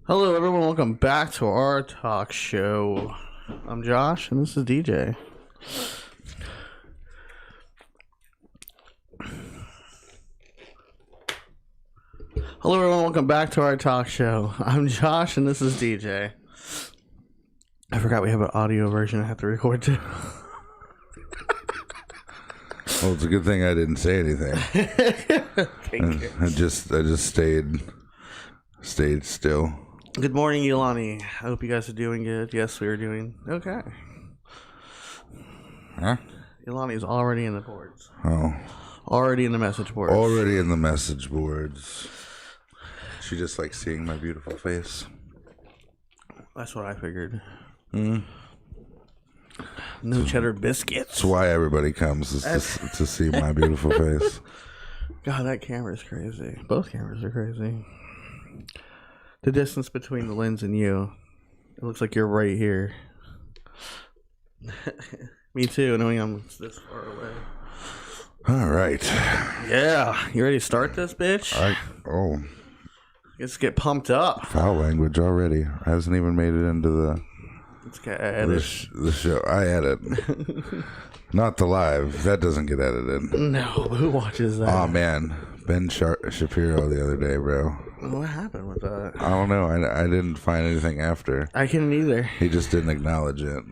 Hello, everyone. Welcome back to our talk show. I'm Josh, and this is DJ. Hello, everyone. Welcome back to our talk show. I'm Josh, and this is DJ. I forgot we have an audio version I have to record too. Well, it's a good thing I didn't say anything. I just stayed still. Good morning, Yolani. I hope you guys are doing good. Yes, we are doing okay. Huh? Yolani's already in the boards. Oh. Already in the message boards. Already in the message boards. She just likes seeing my beautiful face. That's what I figured. No cheddar biscuits. That's why everybody comes is to see my beautiful face. God, that camera's crazy. Both cameras are crazy. The distance between the lens and you, it looks like you're right here. Me too, knowing I'm this far away. All right. Yeah, you ready to start this, bitch? Let's get pumped up. Foul language already. Hasn't even made it into the show. I edit. Not the live. That doesn't get edited. No, who watches that? Oh, man. Ben Shapiro the other day, bro. What happened with that? I don't know. I didn't find anything after. I couldn't either. He just didn't acknowledge it.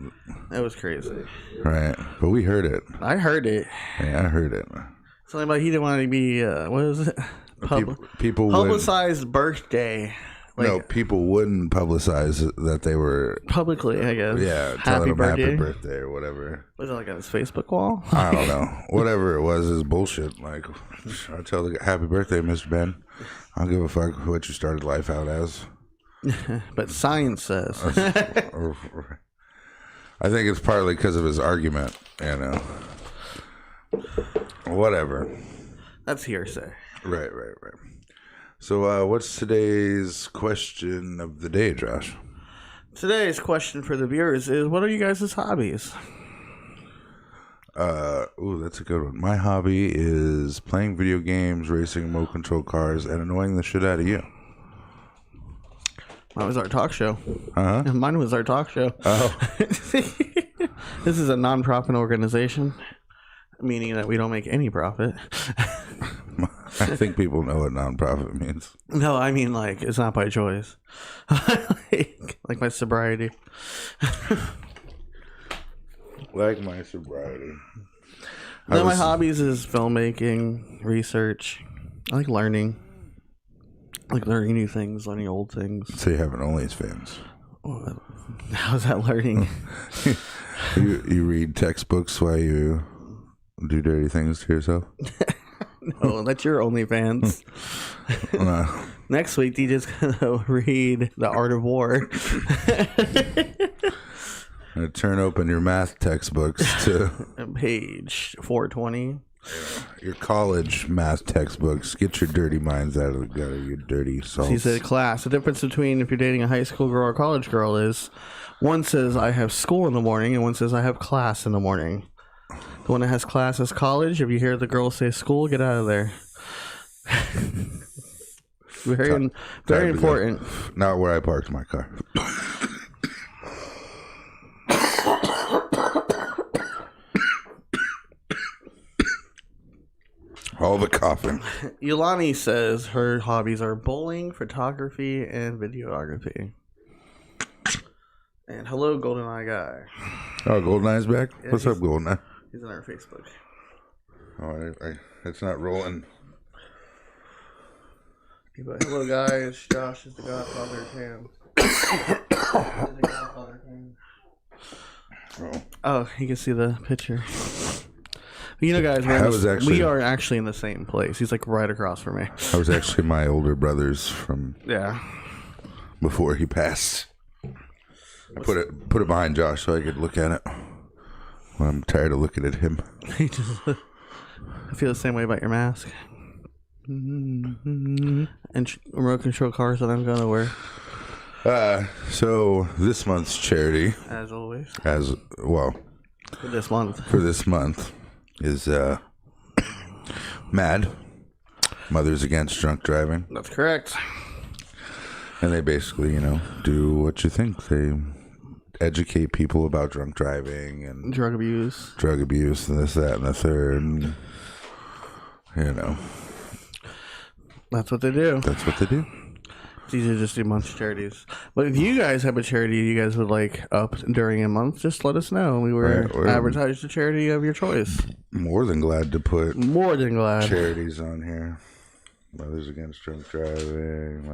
That was crazy. Right. But we heard it. I heard it. Yeah, I heard it. Something about he didn't want to be, what is it? People publicized birthday. Like, no, people wouldn't publicize that they were publicly, I guess. Yeah, telling him happy birthday or whatever. Was it like on his Facebook wall? I don't know. Whatever it was is bullshit. Like, I tell the happy birthday, Mr. Ben. I don't give a fuck what you started life out as. But science says. I think it's partly because of his argument, you know. Whatever. That's hearsay. Right. So, what's today's question of the day, Josh? Today's question for the viewers is, what are you guys' hobbies? That's a good one. My hobby is playing video games, racing remote control cars, and annoying the shit out of you. Mine was our talk show. Uh-huh. Mine was our talk show. Oh. This is a non-profit organization, meaning that we don't make any profit. I think people know what non-profit means. No, I mean, like, it's not by choice. like my sobriety. Like my sobriety. My hobbies is filmmaking, research. I like learning. I like learning new things, learning old things. So you have an OnlyFans. How's that learning? you read textbooks while you do dirty things to yourself? No, that's your OnlyFans. Next week, DJ's gonna read The Art of War. Turn open your math textbooks to page 420. Your college math textbooks. Get your dirty minds out of the gutter, you dirty salts. He said class. The difference between if you're dating a high school girl or a college girl is one says I have school in the morning and one says I have class in the morning. The one that has class is college. If you hear the girl say school, get out of there. Very important. Not where I parked my car. All the coughing. Yolani says her hobbies are bowling, photography, and videography. And hello, GoldenEye guy. Oh, GoldenEye's back? Yeah, what's up, GoldenEye? He's on our Facebook. Oh, it's not rolling. But hello, guys. Josh is the godfather of Ham. Oh, you can see the picture. You know, guys, we are actually in the same place. He's like right across from me. I was actually my older brother's from before he passed. I put it behind Josh so I could look at it. Well, I'm tired of looking at him. I feel the same way about your mask. And remote control cars that I'm gonna wear. So this month's charity, as always, for this month is MAD, Mothers Against Drunk Driving. That's correct. And they basically, do what you think. They educate people about drunk driving and drug abuse, and this, that, and the third. And, that's what they do. It's easy to just do a bunch of charities. But if you guys have a charity you guys would like up during a month, just let us know. We were advertised a charity of your choice. More than glad to put charities on here. Mothers Against Drunk Driving.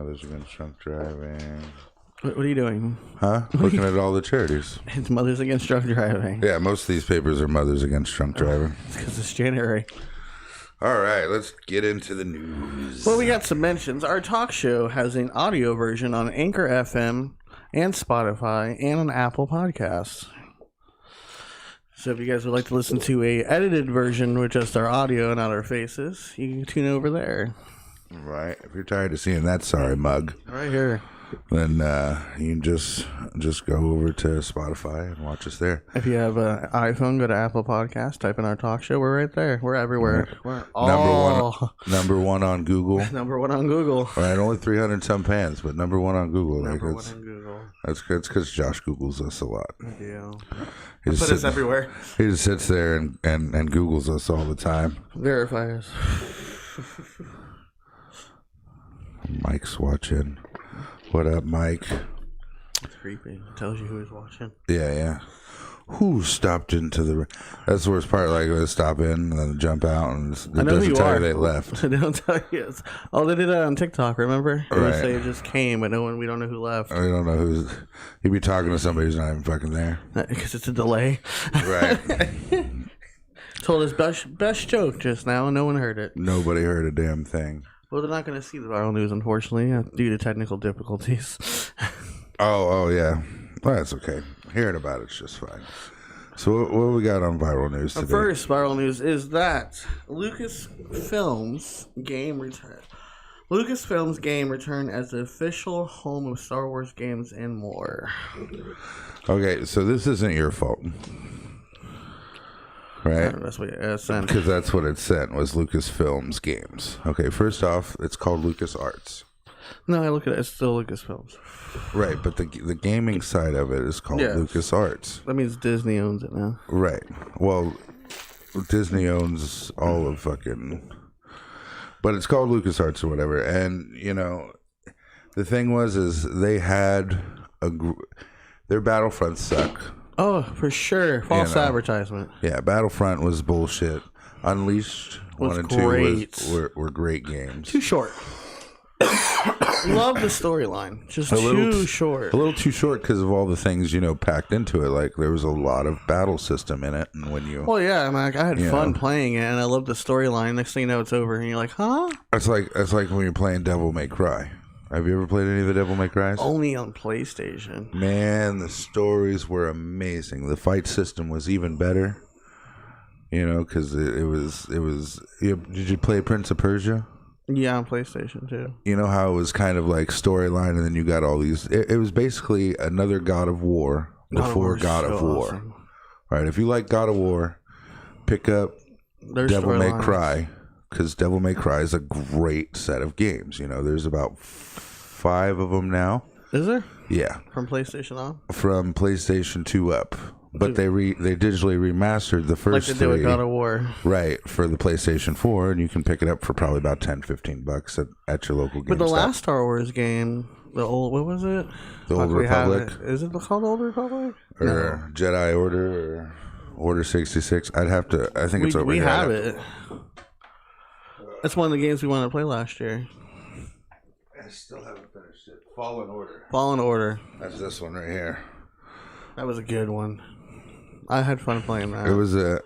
What are you doing? Huh? Looking at all the charities. It's Mothers Against Drunk Driving. Yeah, most of these papers are Mothers Against Drunk Driving. It's because it's January. All right, let's get into the news. Well, we got some mentions. Our talk show has an audio version on Anchor FM and Spotify and on Apple Podcasts. So if you guys would like to listen to a edited version with just our audio and not our faces, you can tune over there. Right. If you're tired of seeing that sorry mug. Right here. Then you can just go over to Spotify and watch us there. If you have an iPhone, go to Apple Podcasts, type in our talk show. We're right there. We're everywhere. Right. Number one on Google. Number one on Google. All right, only 300 some fans, but number one on Google. Number one on Google. That's because Josh Googles us a lot. Yeah. He put us everywhere. He just sits there and Googles us all the time. Verify us. Mike's watching. What up, Mike? It's creepy. It tells you who is watching. Yeah. Who stopped into the... That's the worst part. Like, they stop in and then jump out, and it doesn't tell you they left. They don't tell you. Oh, they did that on TikTok, remember? Right. They say it just came, but we don't know who left. We don't know who's... You'd be talking to somebody who's not even fucking there. Because it's a delay. Right. Told his best joke just now, and no one heard it. Nobody heard a damn thing. Well, they're not going to see the viral news, unfortunately, due to technical difficulties. Oh, yeah. Well, that's okay. Hearing about it's just fine. So what we got on viral news today? The first viral news is that Lucasfilm's game return. Lucasfilm's game return as the official home of Star Wars games and more. Okay, so this isn't your fault. Right? That's what it sent. Because that's what it sent, was Lucasfilm's games. Okay, first off, it's called LucasArts. No, I look at it, it's still Lucasfilms. Right, but the gaming side of it is called LucasArts. That means Disney owns it now. Right. Well, Disney owns all of fucking... But it's called LucasArts or whatever. And, the thing is they had their Battlefront suck. Oh, for sure. False advertisement. Yeah, Battlefront was bullshit. Unleashed 1 and 2 were great games. Too short. Love the storyline. Just too short. A little too short because of all the things, packed into it. Like, there was a lot of battle system in it. And when you... Well, yeah, I had fun playing it, and I love the storyline. Next thing you know, it's over, and you're like, huh? It's like when you're playing Devil May Cry. Have you ever played any of the Devil May Cries? Only on PlayStation. Man, the stories were amazing. The fight system was even better. Because it was. Did you play Prince of Persia? Yeah, on PlayStation too. You know how it was kind of like storyline, and then you got all these. It was basically another God of War before God of War. Awesome. Right? If you like God of War, pick up Devil May Cry. Because Devil May Cry is a great set of games. There's about 5 of them now. Is there? Yeah. From PlayStation on? From PlayStation 2 up. But they digitally remastered the first 3. Like they did with God of War. Right, for the PlayStation 4, and you can pick it up for probably about $10-15 at your local GameStop. But the last Star Wars game, what was it? The Old Republic. Is it called Old Republic? Or no. Jedi Order, or Order 66. I think it's over here. We have it. That's one of the games we wanted to play last year. I still haven't finished it. Fallen Order. Fallen Order. That's this one right here. That was a good one. I had fun playing that. It was I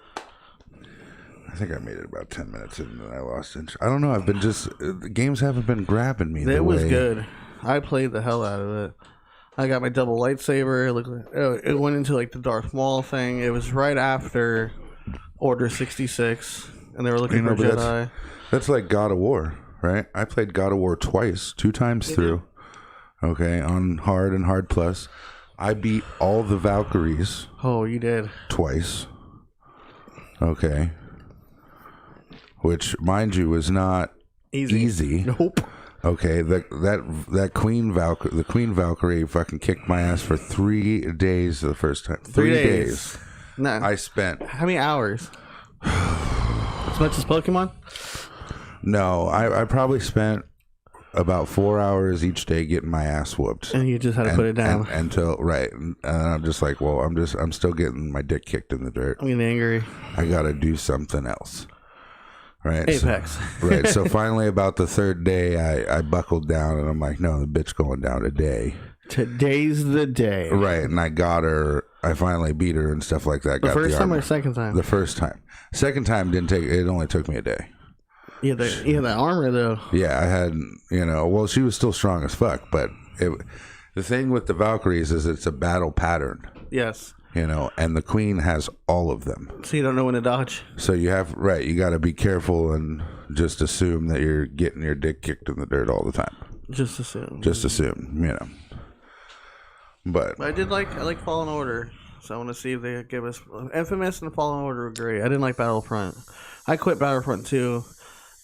think I made it about 10 minutes and then I lost interest. I don't know. The games haven't been grabbing me. It was good. I played the hell out of it. I got my double lightsaber. It went into like the Darth Maul thing. It was right after Order 66, and they were looking for Jedi. That's like God of War, right? I played God of War twice, 2 times through. Okay, on hard and hard plus. I beat all the Valkyries. Oh, you did? Twice. Okay. Which, mind you, was not easy. Nope. Okay, that the Queen Valkyrie fucking kicked my ass for 3 days the first time. 3 days. No. I spent. How many hours? As much as Pokemon? No, I probably spent about 4 hours each day getting my ass whooped. And you just had to put it down. Until, right. And I'm just like, well, I'm still getting my dick kicked in the dirt. I'm getting angry. I got to do something else. Right. Apex. So, right. So finally, about the third day, I buckled down and I'm like, no, the bitch going down today. Today's the day. Right. And I got her. I finally beat her and stuff like that. The first time or second time? The first time. Second time didn't take, it only took me a day. Yeah, the armor though. Yeah, I had, well, she was still strong as fuck, but the thing with the Valkyries is it's a battle pattern. Yes. And the Queen has all of them. So you don't know when to dodge. So you got to be careful and just assume that you're getting your dick kicked in the dirt all the time. Just assume. But I like Fallen Order, so I want to see if they give us Infamous and Fallen Order. Great. I didn't like Battlefront. I quit Battlefront 2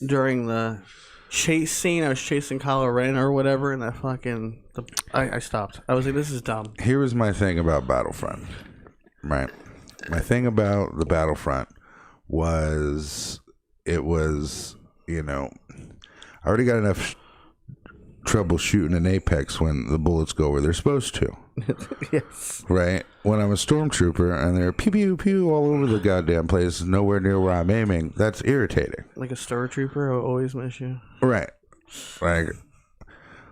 during the chase scene. I was chasing Kylo Ren or whatever, and I stopped. I was like, this is dumb. Here was my thing about Battlefront. Right. My thing about the Battlefront was I already got enough trouble shooting an Apex when the bullets go where they're supposed to. Yes. Right. When I'm a stormtrooper and they're pew pew pew all over the goddamn place, nowhere near where I'm aiming, that's irritating. Like a stormtrooper, I always miss you. Right. Like,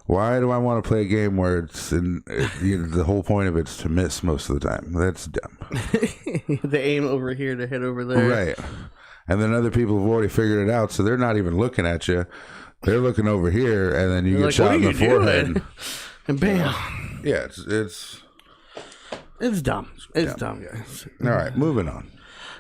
why do I want to play a game where it's the whole point of it's to miss most of the time? That's dumb. They aim over here to hit over there. Right. And then other people have already figured it out, so they're not even looking at you. They're looking over here, and then you get shot in the forehead. And bam. Yeah, it's dumb. It's dumb, guys. All right, moving on.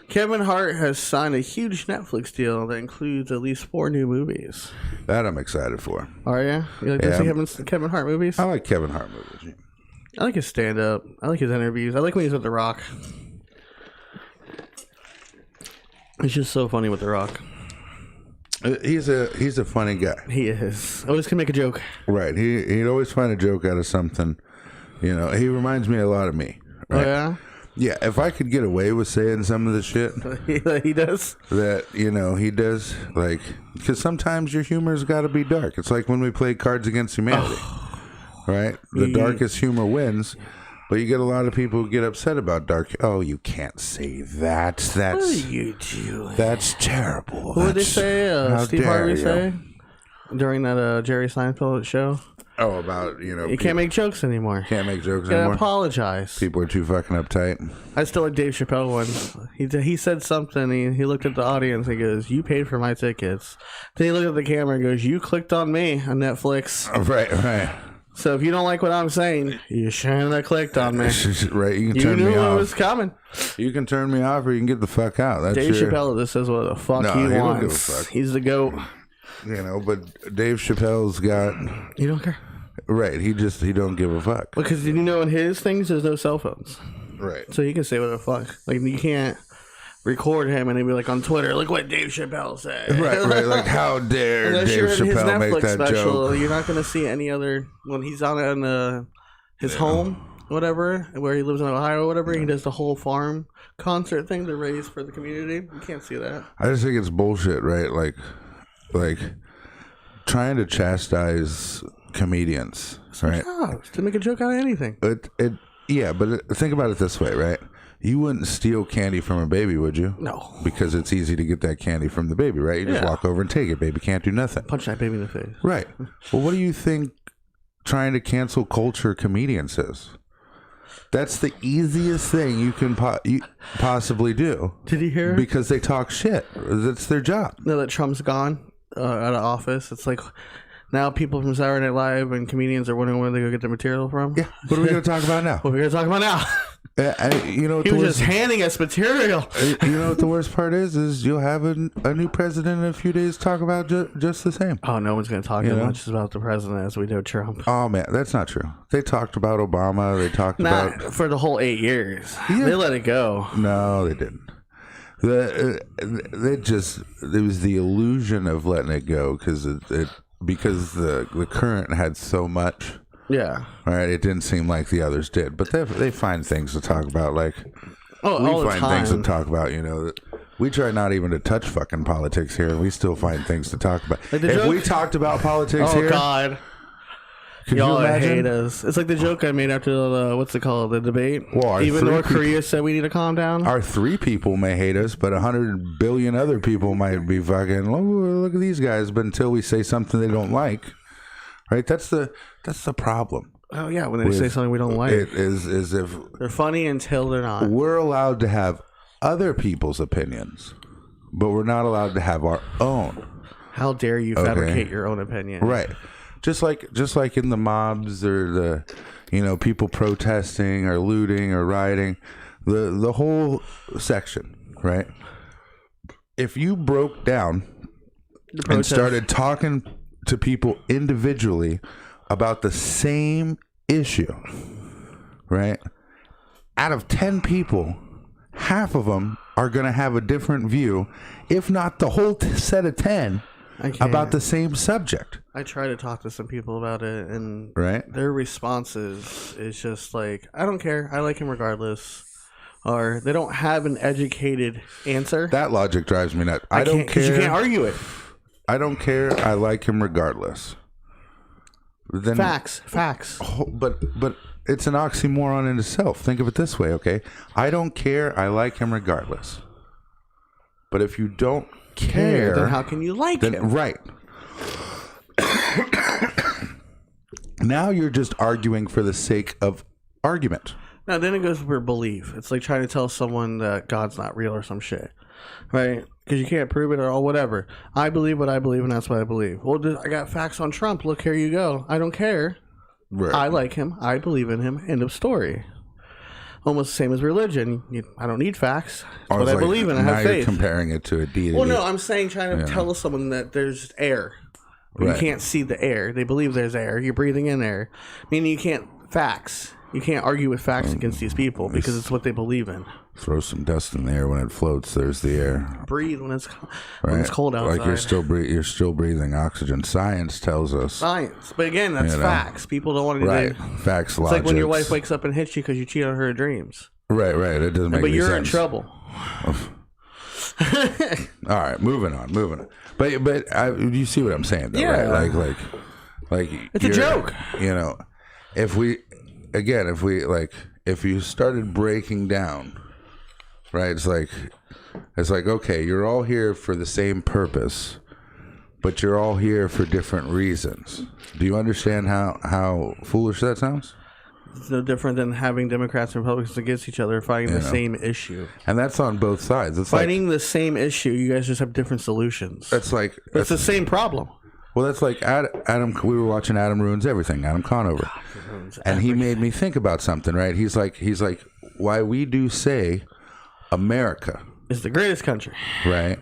Kevin Hart has signed a huge Netflix deal that includes at least 4 new movies. That I'm excited for. Are you? You like to see Kevin Hart movies? I like Kevin Hart movies. I like his stand-up. I like his interviews. I like when he's with The Rock. He's just so funny with The Rock. He's a funny guy. He is. Always can make a joke. Right. He'd always find a joke out of something. He reminds me a lot of me. Right? Oh, yeah? Yeah, if I could get away with saying some of the shit he does, that he does, like, because sometimes your humor's got to be dark. It's like when we play Cards Against Humanity, right? The darkest humor wins, but you get a lot of people who get upset about dark. Oh, you can't say that. That's what are you doing? That's terrible. What did they say? Steve Harvey say during that Jerry Seinfeld show? Oh, about, you can't make jokes anymore. Can't make jokes anymore. Gotta apologize. People are too fucking uptight. I still like Dave Chappelle one. He said something. He looked at the audience. He goes, "You paid for my tickets." Then he looked at the camera and goes, "You clicked on me on Netflix." Right. So if you don't like what I'm saying, you shouldn't have clicked on me. Right, you can turn me off. You knew it was coming. You can turn me off or you can get the fuck out. That's Dave Chappelle just says what the fuck he wants. Don't give a fuck. He's the GOAT. But Dave Chappelle's got... You don't care? Right, he don't give a fuck. Because in his things, there's no cell phones. Right. So he can say what the fuck. Like, you can't record him and he'd be like on Twitter, look what Dave Chappelle said. Right. Like, how dare Dave Chappelle make that special, joke? You're not going to see any other... When he's on his home, whatever, where he lives in Ohio or whatever, he does the whole farm concert thing to raise for the community. You can't see that. I just think it's bullshit, right? Like trying to chastise comedians, right? To make a joke out of anything. Yeah, but think about it this way, right? You wouldn't steal candy from a baby, would you? No. Because it's easy to get that candy from the baby, right? You just walk over and take it. Baby can't do nothing. Punch that baby in the face. Right. Well, what do you think trying to cancel culture comedians is? That's the easiest thing you can possibly do. Did you hear? Because they talk shit. That's their job. Now that Trump's gone out of office, it's like... Now people from Saturday Night Live and comedians are wondering where they go get their material from. Yeah. What are we going to talk about now? What are we going to talk about now? He was just handing us material. You know what the worst part is you'll have a new president in a few days talk about just the same. Oh, no one's going to talk as much about the president as we do Trump. Oh, man, that's not true. They talked about Obama. They talked about... for the whole 8 years. Yeah. They let it go. No, they didn't. It was the illusion of letting it go because because the current had so much. Yeah. Right. It didn't seem like the others did, but they find things to talk about. Like all we the find time. things to talk about. You know, we try not even to touch fucking politics here, and we still find things to talk about. Like if we talked about politics here, God. could Y'all you imagine? hate us. It's like the joke I made after the debate. Well, even North Korea said we need to calm down. Our 3 people may hate us, but 100 billion other people might be fucking, oh, look at these guys. But until we say something they don't like, right? That's the problem. Oh yeah, when they say something we don't like, it is if they're funny until they're not. We're allowed to have other people's opinions, but we're not allowed to have our own. How dare you fabricate your own opinion? Right. Just like in the mobs or the people protesting or looting or rioting, the whole section, right? If you broke down and started talking to people individually about the same issue, right? Out of 10 people, half of them are going to have a different view, if not the whole set of 10 about the same subject. I try to talk to some people about it, and their responses is just like, I don't care, I like him regardless, or they don't have an educated answer. That logic drives me nuts. I don't care. You can't argue it. I don't care. I like him regardless. Then, facts. But it's an oxymoron in itself. Think of it this way, okay? I don't care. I like him regardless. But if you don't care, then how can you like him? Right. Now you're just arguing for the sake of argument. Now then it goes for belief. It's like trying to tell someone that God's not real or some shit, right? Because you can't prove it or whatever. I believe what I believe, and that's what I believe. Well, I got facts on Trump. Look, here you go. I don't care. Right. I like him. I believe in him. End of story. Almost the same as religion. I don't need facts. That's what I believe in. I have faith. You're comparing it to a deity. Well, no, I'm saying trying to tell someone that there's air. You can't see the air. They believe there's air. You're breathing in air. Meaning you can't facts. You can't argue with facts against these people because it's what they believe in. Throw some dust in the air when it floats. There's the air. Breathe when it's cold outside. Like you're still breathing oxygen. Science tells us. Science, but again, that's facts. People don't want to do facts. It's like when your wife wakes up and hits you because you cheat on her dreams. Right. It doesn't make any sense. But you're in trouble. All right, moving on. But you see what I'm saying, though, right? Like it's a joke. If you started breaking down, right? It's like okay, you're all here for the same purpose, but you're all here for different reasons. Do you understand how foolish that sounds? It's no different than having Democrats and Republicans against each other fighting the same issue. And that's on both sides. It's fighting the same issue. You guys just have different solutions. It's the same problem. Well, that's like Adam. We were watching Adam Ruins Everything, Adam Conover, and he made me think about something. Right? He's like, why we do say America is the greatest country. Right.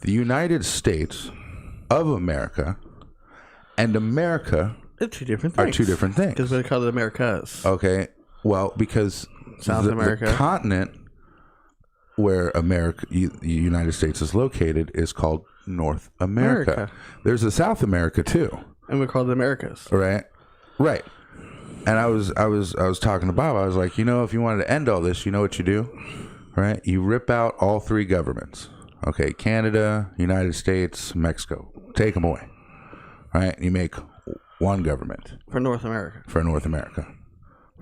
The United States of America and America are two different things. Because they call it Americas. Okay. Well, because South America, the continent where the United States is located, is called North America. There's a South America too, and we call it Americas. Right. And I was talking to Bob. I was like, if you wanted to end all this, you know what you do, right? You rip out all 3 governments. Okay, Canada, United States, Mexico. Take them away. Right? You make one government for North America.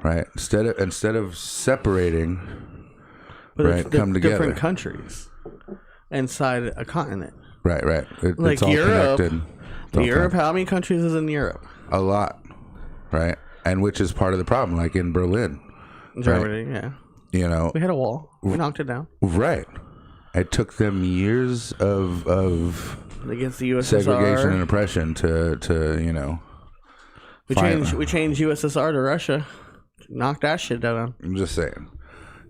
Right? Instead of separating, but come together. Different countries inside a continent. Right. It's all Europe. Connected. Europe. How many countries is in Europe? A lot. Right. And which is part of the problem, like in Berlin. Germany, yeah. We had a wall. We knocked it down. Right. It took them years of against the USSR segregation and oppression to we changed USSR to Russia. Knocked that shit down. I'm just saying.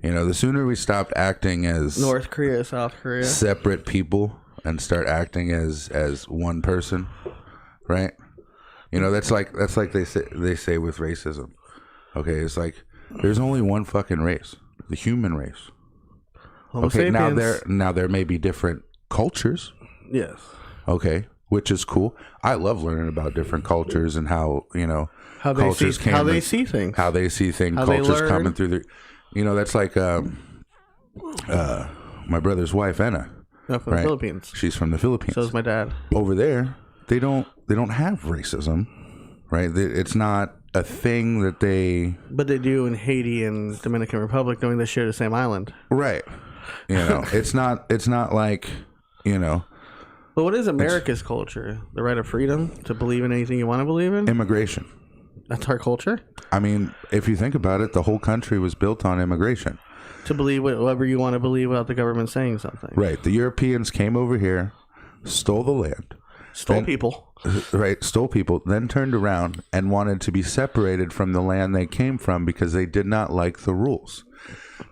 The sooner we stopped acting as North Korea, South Korea, separate people, and start acting as one person, right? That's like they say with racism. Okay, it's like there's only one fucking race, the human race. Homo okay, sapiens. now there may be different cultures. Yes. Okay, which is cool. I love learning about different cultures and how how they see things, how they see things, cultures coming through the. That's like my brother's wife Anna. From the Philippines. She's from the Philippines. So is my dad. Over there, they don't have racism, right? It's not a thing that they. But they do in Haiti and Dominican Republic, knowing they share the same island. Right. It's not like. But what is America's culture? The right of freedom to believe in anything you want to believe in? Immigration. That's our culture? I mean, if you think about it, the whole country was built on immigration. To believe whatever you want to believe without the government saying something. Right. The Europeans came over here, stole the land. Stole people. Right. Stole people, then turned around and wanted to be separated from the land they came from because they did not like the rules.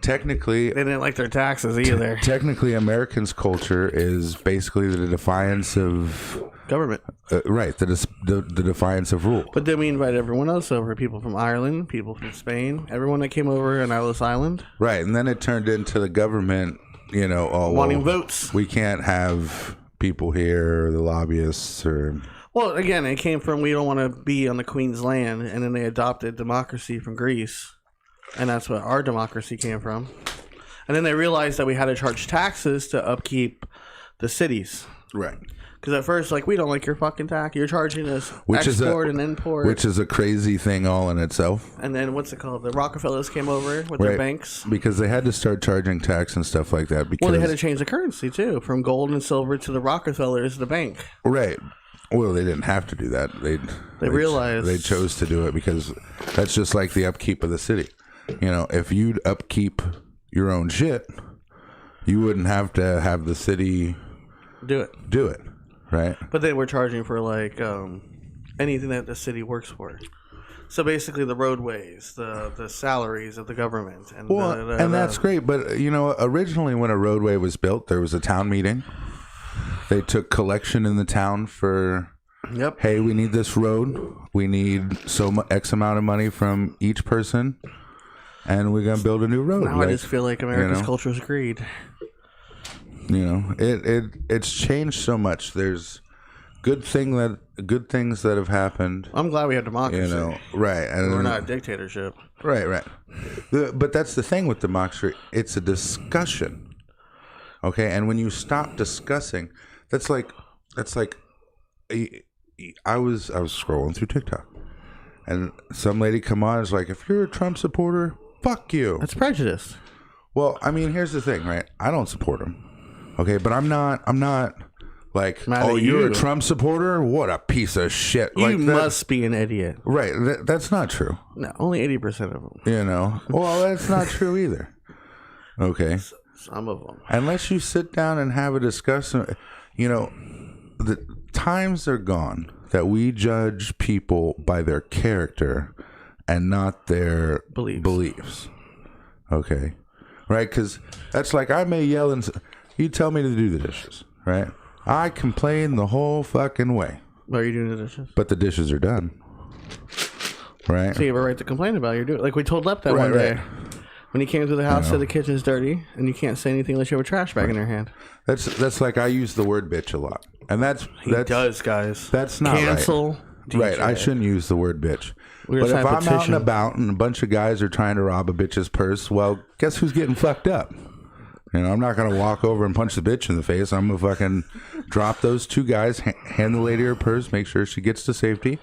Technically, they didn't like their taxes either. Technically, Americans' culture is basically the defiance of government. Right, the defiance of rule. But then we invite everyone else over: people from Ireland, people from Spain, everyone that came over on Ellis Island. Right, and then it turned into the government, wanting votes. We can't have people here, or the lobbyists, or. Well, again, it came from we don't want to be on the Queen's land, and then they adopted democracy from Greece. And that's what our democracy came from. And then they realized that we had to charge taxes to upkeep the cities. Right. Because at first, we don't like your fucking tax. You're charging us export and import. Which is a crazy thing all in itself. And then what's it called? The Rockefellers came over with their banks. Because they had to start charging tax and stuff like that. Because they had to change the currency, too. From gold and silver to the Rockefellers, the bank. Right. Well, they didn't have to do that. They realized. They chose to do it because that's just like the upkeep of the city. If you'd upkeep your own shit, you wouldn't have to have the city do it, right? But they were charging for anything that the city works for. So basically, the roadways, the salaries of the government, and that's great. But originally when a roadway was built, there was a town meeting. They took collection in the town for. Yep. Hey, we need this road. We need X amount of money from each person. And we're gonna build a new road. Now I just feel like America's culture is greed. It's changed so much. There's good things that have happened. I'm glad we have democracy. Right? And we're not a dictatorship. Right. But that's the thing with democracy. It's a discussion. Okay, and when you stop discussing, that's like I was scrolling through TikTok, and some lady come on is like, if you're a Trump supporter. Fuck you. That's prejudice. Well, I mean, here's the thing, right? I don't support him. Okay, but I'm not like, you're a Trump supporter? What a piece of shit. You must be an idiot. Right. That's not true. No, only 80% of them. Well, that's not true either. Okay. Some of them. Unless you sit down and have a discussion, the times are gone that we judge people by their character and not their beliefs. Okay. Right? Because that's like I may yell and you tell me to do the dishes. Right? I complain the whole fucking way. Are you doing the dishes? But the dishes are done. Right? So you have a right to complain about it. You're doing. Like we told Lep that one day. When he came to the house, said the kitchen's dirty, and you can't say anything unless you have a trash bag in your hand. That's like I use the word bitch a lot. And that's does, guys. That's not Cancel right. DJ. Right, I shouldn't use the word bitch. But if I'm out and about and a bunch of guys are trying to rob a bitch's purse, well, guess who's getting fucked up? I'm not going to walk over and punch the bitch in the face. I'm going to fucking drop those two guys, hand the lady her purse, make sure she gets to safety,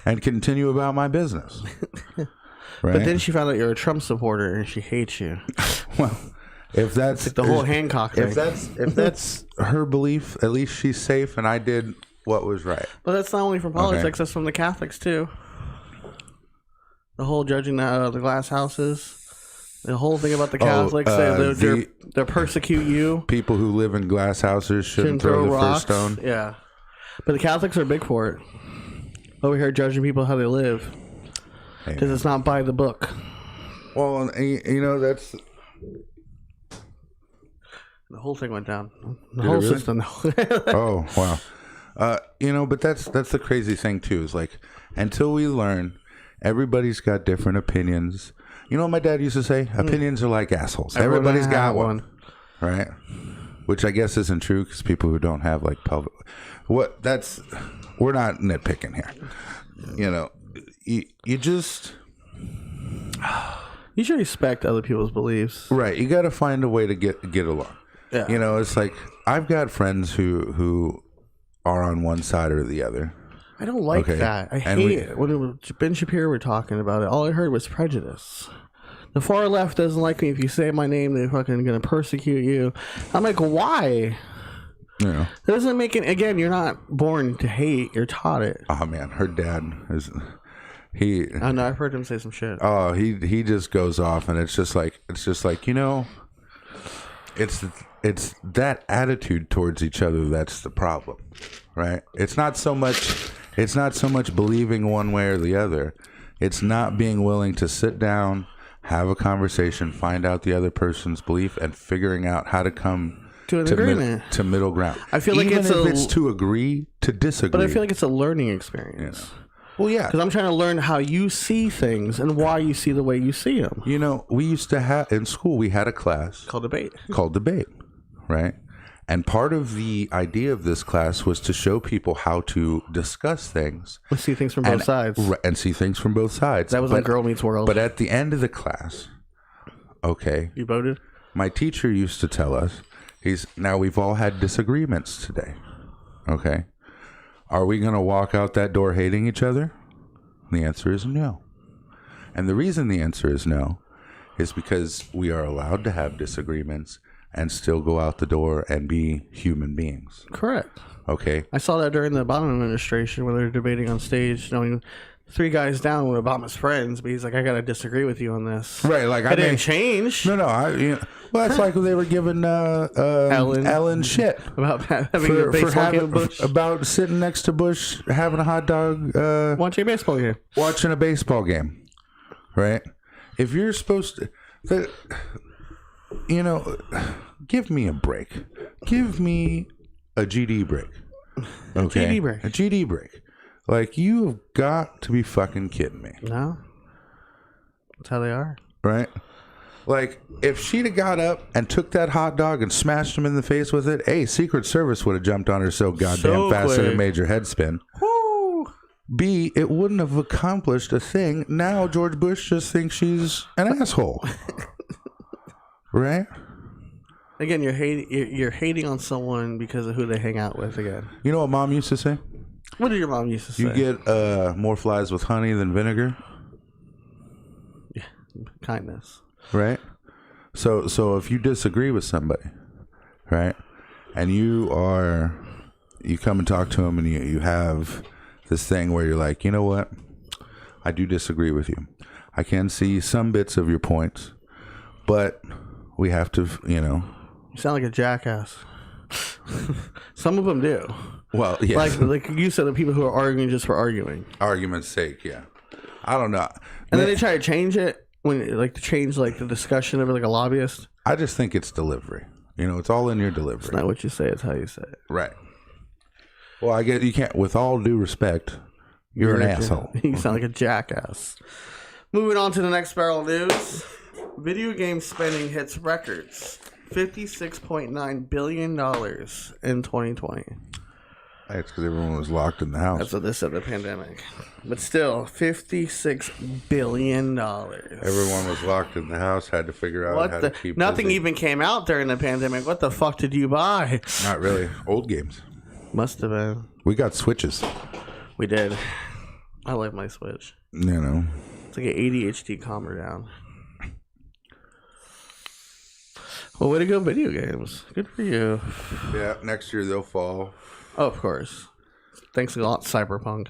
and continue about my business. Right? But then she found out you're a Trump supporter and she hates you. Well, if that's like the whole Hancock thing. If that's her belief, at least she's safe, and I did what was right. But that's not only from politics; that's from the Catholics too. The whole judging the glass houses, the whole thing about the Catholics, they persecute you. People who live in glass houses shouldn't throw the rocks. first stone. Yeah, but the Catholics are big for it. Over here judging people how they live. Because it's not by the book. Well, that's... The whole thing went down. The whole system. Oh, wow. But that's the crazy thing, too, is like, until we learn, everybody's got different opinions. You know what my dad used to say? Opinions are like assholes. Everybody's got one. Right? which I guess isn't true because people who don't have like pelvic, we're not nitpicking here. You know, you just. You should respect other people's beliefs. Right. You got to find a way to get along. Yeah. You know, it's like I've got friends who are on one side or the other. I don't like that. I hate it. When Ben Shapiro were talking about it, all I heard was prejudice. The far left doesn't like me. If you say my name, they're fucking going to persecute you. I'm like, why? Yeah. It doesn't make it. Again, you're not born to hate. You're taught it. Oh, man. Her dad is... I know. I've heard him say some shit. Oh, he just goes off, and it's just like you know, it's that attitude towards each other that's the problem, right? It's not so much believing one way or the other. It's not being willing to sit down, have a conversation, find out the other person's belief, and figuring out how to come to an agreement, to middle ground. I feel like it's to agree to disagree, but I feel like it's a learning experience. Yeah. Well, yeah. Because I'm trying to learn how you see things and why you see the way you see them. You know, we used to have, in school, we had a class called debate, right? And part of the idea of this class was to show people how to discuss things. We see things from both sides. And see things from both sides. That was like Girl Meets World. But at the end of the class, okay. You voted? My teacher used to tell us, now we've all had disagreements today, okay? Are we going to walk out that door hating each other? The answer is no. And the reason the answer is no is because we are allowed to have disagreements and still go out the door and be human beings. Correct. Okay. I saw that during the Obama administration when they were debating on stage. I mean, 3 guys down with Obama's friends, but he's like, I got to disagree with you on this. Right. Like, I didn't change. No. Well, that's like they were giving Ellen shit about having a baseball game with Bush. About sitting next to Bush, having a hot dog. Watching a baseball game. Watching a baseball game. Right? If you're supposed to... You know, give me a break. Give me a GD break. Okay? GD break. A GD break. Like, you've got to be fucking kidding me. No. That's how they are. Right? Like, if she'd have got up and took that hot dog and smashed him in the face with it, A, Secret Service would have jumped on her so goddamn fast that it made her head spin. Woo! B, it wouldn't have accomplished a thing. Now George Bush just thinks she's an asshole. Right? Again, you're hating on someone because of who they hang out with again. You know what Mom used to say? What did your mom used to say? You get more flies with honey than vinegar. Yeah, kindness. Right? So if you disagree with somebody, right, and you come and talk to them and you have this thing where you're like, you know what? I do disagree with you. I can see some bits of your points, but we have to, You sound like a jackass. Some of them do. Well, yeah. Like you said, the people who are arguing just for arguing. Argument's sake, yeah. I don't know. And then they try to change it to change the discussion of it like a lobbyist. I just think it's delivery. It's all in your delivery. It's not what you say, it's how you say it. Right. Well, I get you can't, with all due respect, you're an asshole. You sound like a jackass. Moving on to the next barrel of news. Video game spending hits records. $56.9 billion in 2020. That's because everyone was locked in the house. That's what they said, the pandemic. But still, $56 billion. Everyone was locked in the house, had to figure out how to keep Nothing busy. even came out during the pandemic. What the fuck did you buy? Not really. Old games. Must have been. We got Switches. We did. I like my Switch. It's like an ADHD calmer down. Well, way to go, video games. Good for you. Yeah, next year they'll fall. Oh, of course. Thanks a lot, Cyberpunk.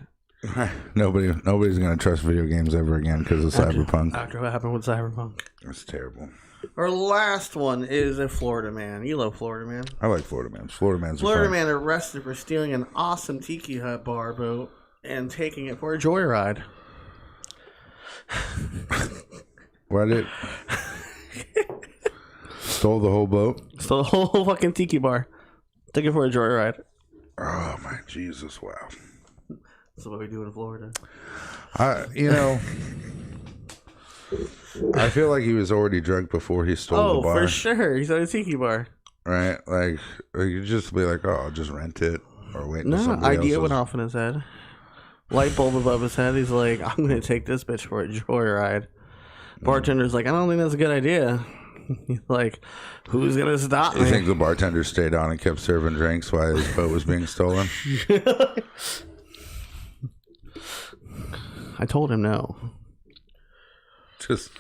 Nobody's going to trust video games ever again because of Cyberpunk. After what happened with Cyberpunk. That's terrible. Our last one is a Florida man. You love Florida man. I like Florida man. Florida man arrested for stealing an awesome tiki hut bar boat and taking it for a joyride. What Stole the whole boat? Stole the whole fucking tiki bar. Took it for a joyride. Oh my Jesus! Wow. That's what we do in Florida. I feel like he was already drunk before he stole the bar. Oh, for sure. He's at a tiki bar. right? Like you just be like, oh, I'll just rent it or wait. No, idea went off in his head. Light bulb above his head. He's like, I'm gonna take this bitch for a joyride. Bartender's like, I don't think that's a good idea. He's like, who's gonna stop me? You think the bartender stayed on and kept serving drinks while his boat was being stolen? I told him no. Just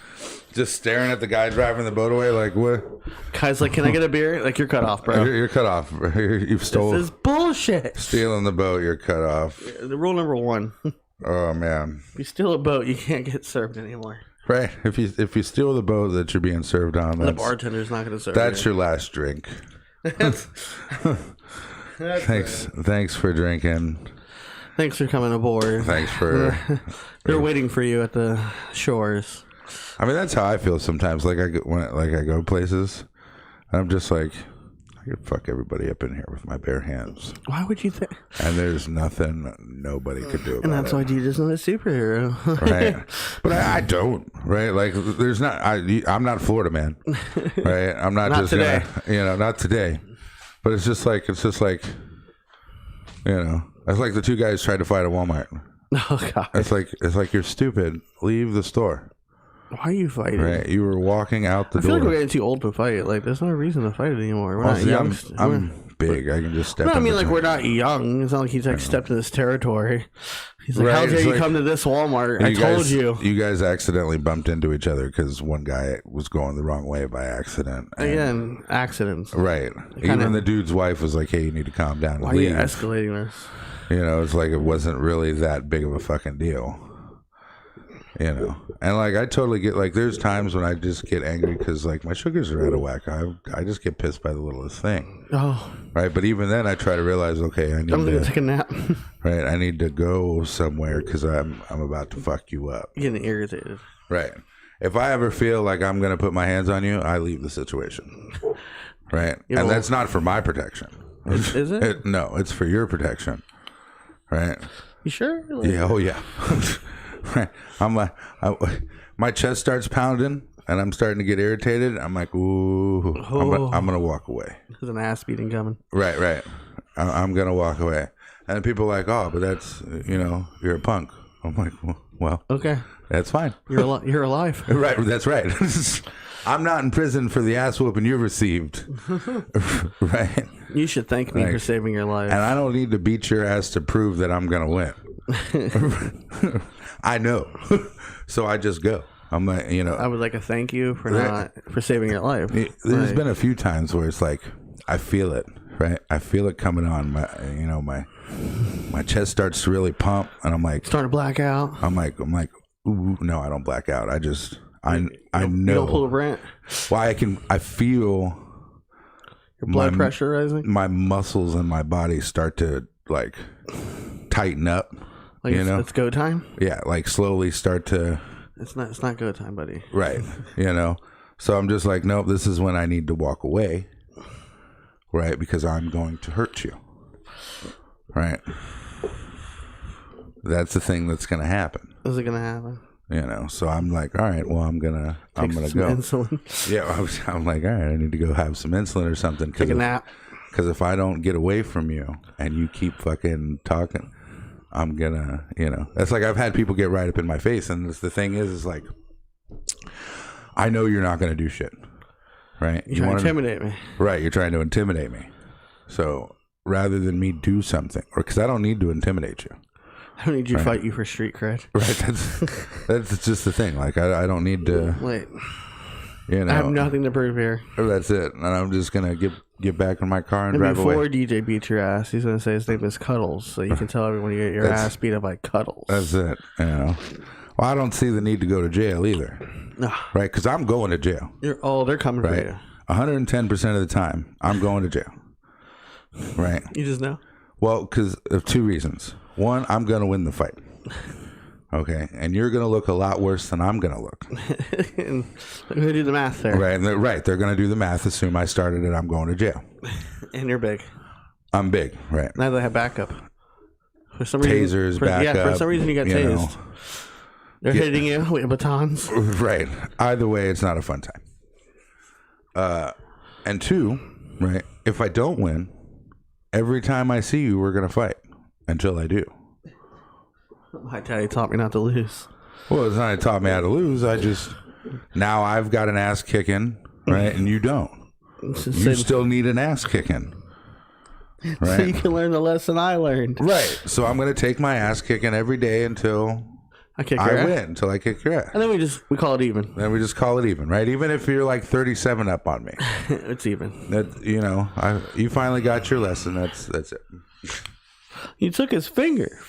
staring at the guy driving the boat away, like what? Guy's like, can I get a beer? Like, you're cut off, bro. You're cut off. You've stolen. This is bullshit. Stealing the boat, you're cut off. The rule number 1. Oh man. If you steal a boat, you can't get served anymore. Right. If you steal the boat that you're being served on, the bartender's not going to serve. That's your last drink. Thanks for drinking. Thanks for coming aboard. Thanks for. They're waiting for you at the shores. I mean, that's how I feel sometimes. Like I go places, and I'm just like, I could fuck everybody up in here with my bare hands. Why would you think? And there's nothing nobody could do about it. And that's why Jesus is not a superhero. Right. But I don't, right? Like, there's not, I'm not Florida man, right? I'm not just today. Not today. But it's just like, it's like the two guys tried to fight at Walmart. Oh, God. It's like, you're stupid. Leave the store. Why are you fighting? Right, you were walking out the door. I feel like we're getting too old to fight. Like, there's no reason to fight anymore. We're not young. I'm big. I can just step. No, I mean, like, we're not young. It's not like he's like stepped in this territory. He's like, how dare you come to this Walmart? I told you. You guys accidentally bumped into each other because one guy was going the wrong way by accident. Again, accidents. Right. Even the dude's wife was like, hey, you need to calm down. Why are you escalating this? It's like it wasn't really that big of a fucking deal. And like I totally get, like, there's times when I just get angry because like my sugars are out of whack. I just get pissed by the littlest thing. Oh, right. But even then, I try to realize, okay, I need to take a nap. Right, I need to go somewhere because I'm about to fuck you up. You're getting irritated. Right. If I ever feel like I'm gonna put my hands on you, I leave the situation. Right, and that's not for my protection. Is it? No, it's for your protection. Right. You sure? Yeah. Oh yeah. Right. My chest starts pounding and I'm starting to get irritated. I'm like, ooh, I'm gonna walk away. There's an ass beating coming. Right. I'm gonna walk away. And people are like, oh, but that's, you're a punk. I'm like, well, okay, that's fine. You're alive. Right. That's right. I'm not in prison for the ass whooping you received. Right. You should thank me for saving your life. And I don't need to beat your ass to prove that I'm gonna win. I know. So I just go. I'm like, I would like a thank you for saving your life. There's been a few times where it's like I feel it, right? I feel it coming on. My chest starts to really pump, and I'm like, starting to black out. I'm like, ooh, no, I don't black out. I know. You don't pull a Brent. Well, I feel your blood pressure rising. My muscles in my body start to like tighten up. Like it's go time. Yeah, like slowly start to. It's not go time, buddy. Right. So I'm just like, nope. This is when I need to walk away. Right, because I'm going to hurt you. Right. That's the thing that's going to happen. Is it going to happen? So I'm like, all right, well, I'm gonna go. Insulin. Yeah, I'm like, all right, I need to go have some insulin or something. Take a nap. Because if I don't get away from you and you keep fucking talking, I'm gonna, that's like I've had people get right up in my face, and the thing is like, I know you're not gonna do shit, right? You want to intimidate me, right? You're trying to intimidate me. So rather than me do something, or because I don't need to intimidate you. I don't need you to fight you for street cred. Right. That's just the thing. Like I don't need to. Wait. I have nothing to prove here. That's it, and I'm just gonna get back in my car and drive away. Before DJ beats your ass, he's gonna say his name is Cuddles, so you can tell everyone you get your ass beat up by Cuddles. That's it. Well, I don't see the need to go to jail either, right? Because I'm going to jail. They're coming for you. 110% of the time, I'm going to jail. Right. You just know. Well, because of two reasons. One, I'm gonna win the fight. Okay, and you're going to look a lot worse than I'm going to look. And they're going to do the math there. Right, they're going to do the math. Assume I started it, I'm going to jail. And you're big. I'm big, right. Now they have backup. For some Tasers, backup. Yeah, for some reason you got tased. They're hitting you with batons. Right. Either way, it's not a fun time. And two, Right? If I don't win, every time I see you, we're going to fight until I do. My daddy taught me not to lose. Well, it's not it taught me how to lose. Now I've got an ass kicking, right? And you don't. You still need an ass kicking. Right? So you can learn the lesson I learned. Right. So I'm going to take my ass kicking every day until I win, until I kick your ass. And then we call it even. Then we just call it even, right? Even if you're like 37 up on me. It's even. You finally got your lesson. That's it. You took his finger.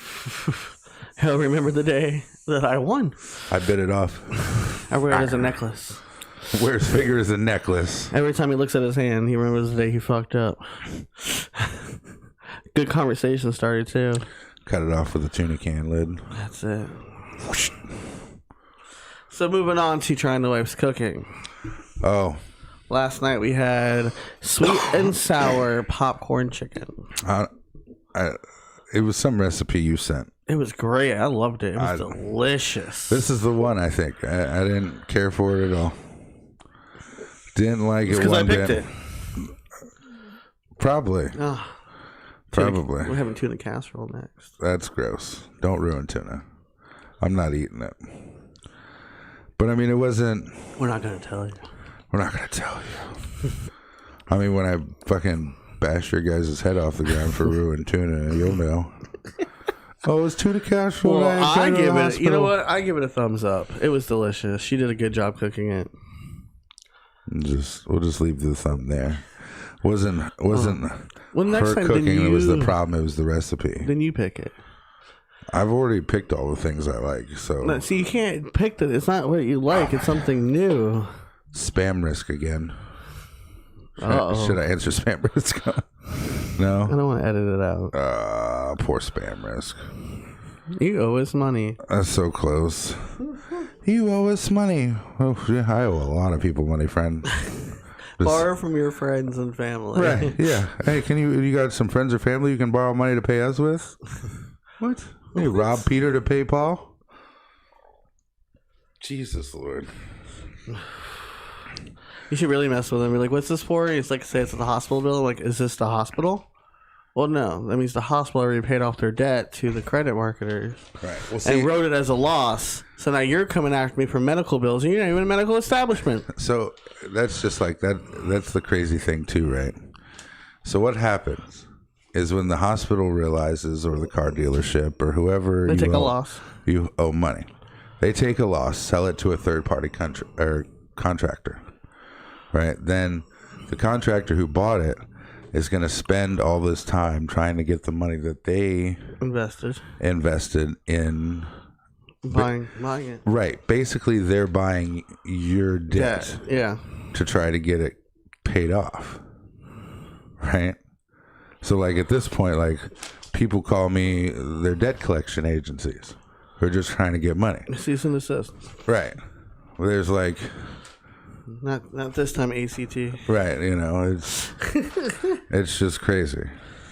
He'll remember the day that I won. I bit it off. I wear it as a necklace. Wear his finger as a necklace. Every time he looks at his hand, he remembers the day he fucked up. Good conversation started too. Cut it off with a tuna can lid. That's it. So moving on to trying the wife's cooking. Oh. Last night we had sweet and sour popcorn chicken. It was some recipe you sent. It was great. I loved it. It was delicious. This is the one, I think. I didn't care for it at all. Didn't like it one bit. Because I picked it. Probably. Probably. We're having tuna casserole next. That's gross. Don't ruin tuna. I'm not eating it. But I mean, it wasn't... We're not going to tell you. We're not going to tell you. I mean, when I fucking bash your guys' head off the ground for ruined tuna, you'll know. Oh, it's tuna casserole. Well, I give it... You know what? I give it a thumbs up. It was delicious. She did a good job cooking it. We'll just leave the thumb there. Wasn't next her time, cooking that was the problem. It was the recipe. Then you pick it. I've already picked all the things I like. So no, see, you can't pick that. It's not what you like. It's something new. Spam risk again. Should I answer spam risk? No. I don't want to edit it out. Poor spam risk. You owe us money. That's so close. You owe us money. Oh, yeah, I owe a lot of people money, friend. Borrow from your friends and family. Right, yeah. Hey, you got some friends or family you can borrow money to pay us with? What? Hey, rob Peter to pay Paul? Jesus Lord. You should really mess with him. You're like, what's this for? He's like, say it's at the hospital bill. I'm like, is this the hospital? Well, no. That means the hospital already paid off their debt to the credit marketers. Right. Well, and wrote it as a loss. So now you're coming after me for medical bills, and you're not even a medical establishment. So that's just like that. That's the crazy thing, too, right? So what happens is when the hospital realizes, or the car dealership, or whoever they take a loss. You owe money. They take a loss, sell it to a third-party contractor, right? Then the contractor who bought it is going to spend all this time trying to get the money that they invested in buying it. Right. Basically, they're buying your debt. Yeah. To try to get it paid off. Right. So, like at this point, like people call me their debt collection agencies who are just trying to get money. Cease and desist. Right. Well, there's like. Not this time, ACT. Right, it's just crazy.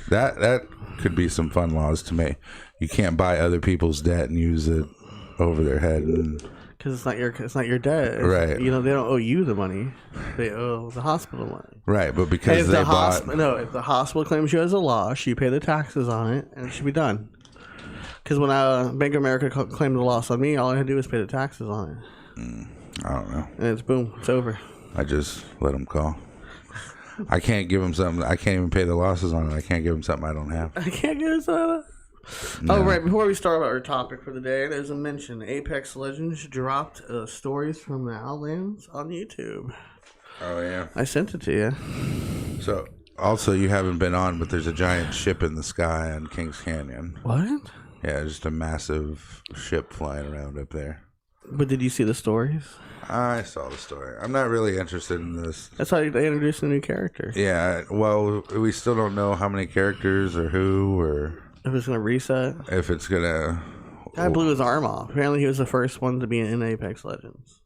That could be some fun laws to me. You can't buy other people's debt and use it over their head, because it's not your debt. Right. They don't owe you the money; they owe the hospital money. Right, but because if the hospital claims you as a loss, you pay the taxes on it, and it should be done. Because when Bank of America claimed the loss on me, all I had to do was pay the taxes on it. I don't know. And it's boom. It's over. I just let them call. I can't give them something. I can't even pay the losses on it. I can't give them something I don't have. I can't give them something. No. Oh, right. Before we start our topic for the day, there's a mention. Apex Legends dropped stories from the Outlands on YouTube. Oh, yeah. I sent it to you. So, also, you haven't been on, but there's a giant ship in the sky on Kings Canyon. What? Yeah, just a massive ship flying around up there. But did you see the stories? I saw the story. I'm not really interested in this. That's how they introduced a new character. Yeah, well, we still don't know how many characters or who or... If it's going to reset. If it's going to... Guy blew his arm off. Apparently he was the first one to be in Apex Legends.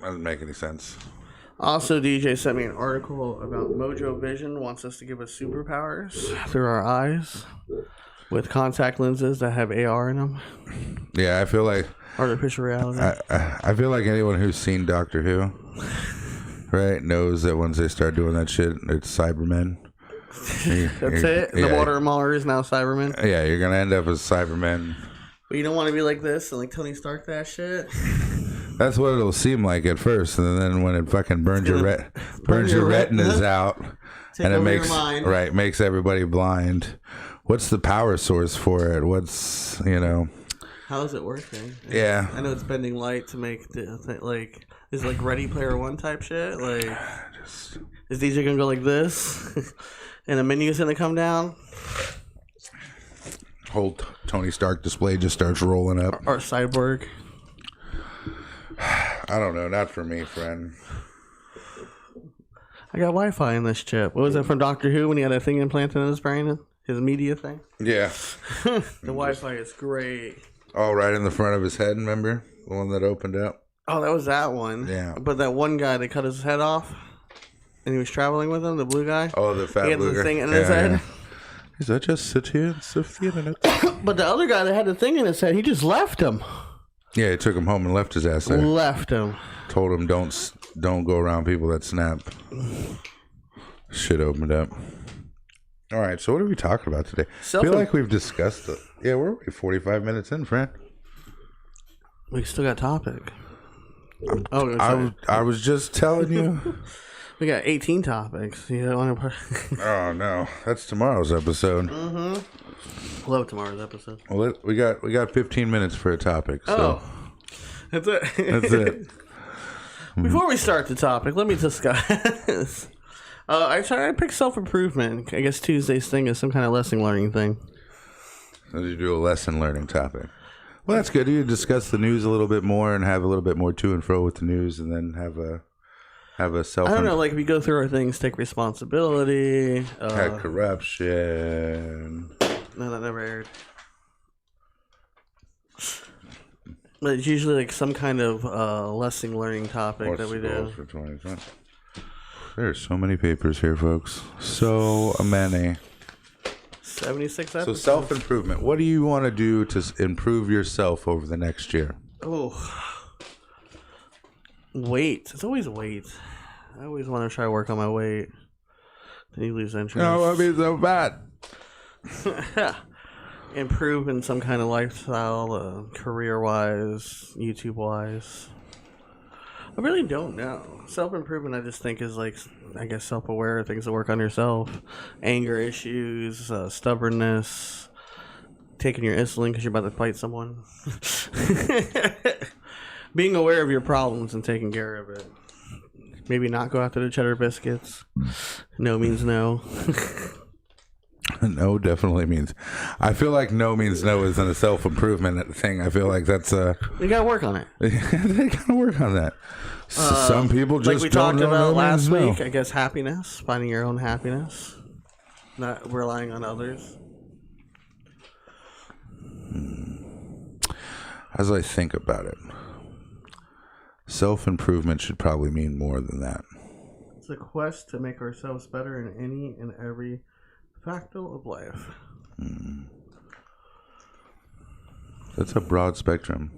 Doesn't make any sense. Also, DJ sent me an article about Mojo Vision wants us to give us superpowers through our eyes with contact lenses that have AR in them. Yeah, I feel like... Artificial reality. I feel like anyone who's seen Doctor Who right, knows that once they start doing that shit, it's Cybermen. That's it? The water mauler is now Cybermen? Yeah, you're going to end up as Cybermen. But you don't want to be like this and like Tony Stark that shit? That's what it'll seem like at first, and then when it fucking burns your retinas out, and it makes everybody blind. What's the power source for it? What's how is it working? Yeah, I know it's bending light to make like is it like Ready Player One type shit. Like, is DJ gonna go like this, and the menu's gonna come down? Whole Tony Stark display just starts rolling up. Or Cyborg. I don't know. Not for me, friend. I got Wi-Fi in this chip. What was that from Doctor Who when he had a thing implanted in his brain? His media thing? Yeah. The Wi-Fi is great. Oh, right in the front of his head, remember? The one that opened up? Oh, that was that one. Yeah. But that one guy that cut his head off and he was traveling with him, the blue guy. Oh, the fat blue guy. He had the thing in his head. Yeah. He's like, just sit here and surf the internet. But the other guy that had the thing in his head, he just left him. Yeah, he took him home and left his ass there. Left him. Told him don't go around people that snap. Shit opened up. All right, so what are we talking about today? I feel like we've discussed it. Yeah, we're 45 minutes in, friend. We still got topic. I was just telling you. We got 18 topics. You don't want to... Oh, no. That's tomorrow's episode. Mm-hmm. Love tomorrow's episode. Well, we got 15 minutes for a topic. So. Oh. That's it. That's it. Before we start the topic, let me discuss. I picked self-improvement. I guess Tuesday's thing is some kind of lesson learning thing. So you do a lesson learning topic. Well, that's good. You discuss the news a little bit more and have a little bit more to and fro with the news, and then have a self. I don't know. Like if we go through our things, take responsibility. Had corruption. No, that never aired. But it's usually like some kind of lesson learning topic that we do. For 2020? There's so many papers here, folks. So many. 76 episodes. So self-improvement. What do you want to do to improve yourself over the next year? Oh. Weight. It's always weight. I always want to try to work on my weight. Then you lose interest. No, I mean so bad. Improve in some kind of lifestyle, career-wise, YouTube-wise. I really don't know. Self-improvement, I just think, is like, I guess, self-aware, things to work on yourself. Anger issues, stubbornness, taking your insulin because you're about to fight someone. Being aware of your problems and taking care of it. Maybe not go after the cheddar biscuits. No means no. No definitely means. I feel like no means no isn't a self-improvement thing. I feel like that's a... You gotta work on it. They gotta work on that. Some people just like we don't talked about no last week, no. I guess happiness. Finding your own happiness. Not relying on others. As I think about it, self-improvement should probably mean more than that. It's a quest to make ourselves better in any and every factor of life. That's a broad spectrum.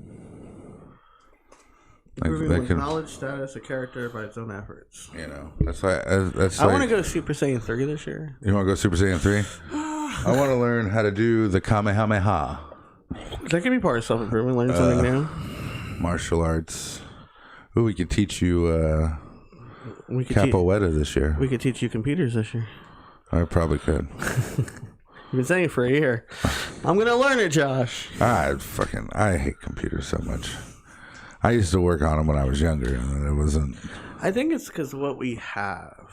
Improving one's knowledge, status, or character by its own efforts. You know, that's why. I want to go Super Saiyan 3 this year. You want to go Super Saiyan 3? I want to learn how to do the Kamehameha. That could be part of self-improvement. Learn something new. Martial arts. Ooh, we could teach you capoeira this year. We could teach you computers this year. I probably could. You've been saying it for a year. I'm gonna learn it, Josh. I hate computers so much. I used to work on them when I was younger, and it wasn't. I think it's because what we have.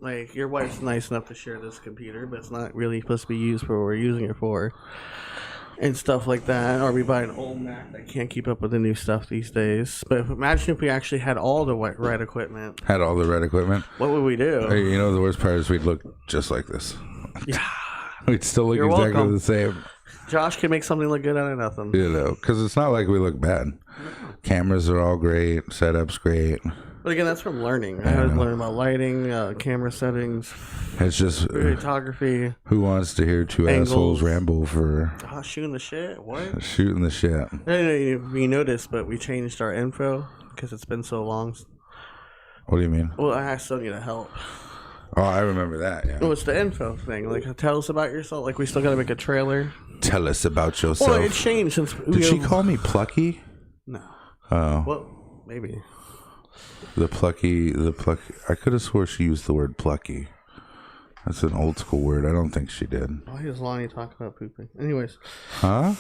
Like, your wife's nice enough to share this computer, but it's not really supposed to be used for what we're using it for. And stuff like that. Or we buy an old Mac that can't keep up with the new stuff these days. But imagine if we actually had all the right equipment. Had all the right equipment? What would we do? Hey, you know, the worst part is we'd look just like this. Yeah. We'd still look exactly the same. Josh can make something look good out of nothing. You know, because it's not like we look bad. Cameras are all great. Setup's great. But again, that's from learning. I had to learn about lighting, camera settings. It's just photography. Who wants to hear two angles. Assholes ramble for shooting the shit? What? Shooting the shit. I don't know if you noticed, but we changed our info because it's been so long. What do you mean? Well, I still need help. Oh, I remember that, yeah. What's the info thing? Like, tell us about yourself. Like, we still gotta make a trailer. Tell us about yourself. Well, it changed since... Did she call me Plucky? No. Oh. Well, maybe. The plucky. I could have swore she used the word plucky. That's an old school word. I don't think she did. Why is Lonnie talking about pooping? Anyways. Huh?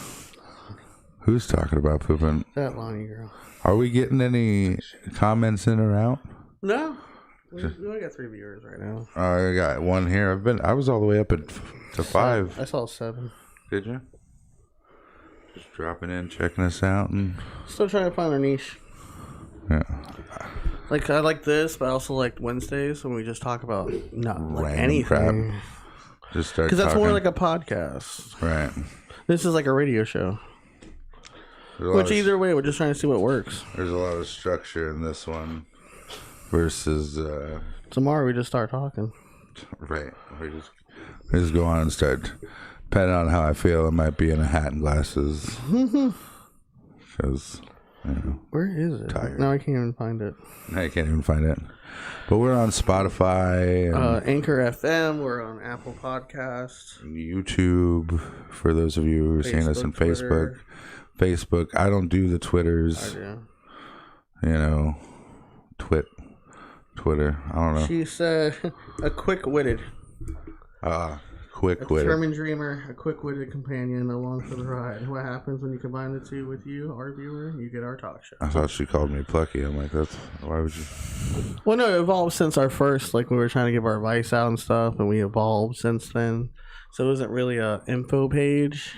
Who's talking about pooping? That Lonnie girl. Are we getting any comments in or out? No. We only got 3 viewers right now. I got one here. I was all the way up to 5. I saw 7. Did you? Just dropping in, checking us out, and still trying to find our niche. Yeah. Like, I like this, but I also like Wednesdays when we just talk about like anything. Crap. Just start because that's more like a podcast, right? This is like a radio show. Which either way, we're just trying to see what works. There's a lot of structure in this one versus tomorrow we just start talking. Right. We just go on and start. Depending on how I feel, I might be in a hat and glasses. Because, where is it? Tired. No, I can't even find it. I can't even find it. But we're on Spotify. And Anchor FM. We're on Apple Podcasts. YouTube. For those of you who are seeing us on Facebook. Facebook. I don't do the Twitters. I You do. know. Twitter. I don't know. She said a quick-witted. Quick-witted. A determined dreamer, a quick-witted companion along for the ride. What happens when you combine the two with you, our viewer? You get our talk show. I thought she called me Plucky. I'm like, why would you? Well, no, it evolved since our first, like, we were trying to give our advice out and stuff, and we evolved since then. So it wasn't really a info page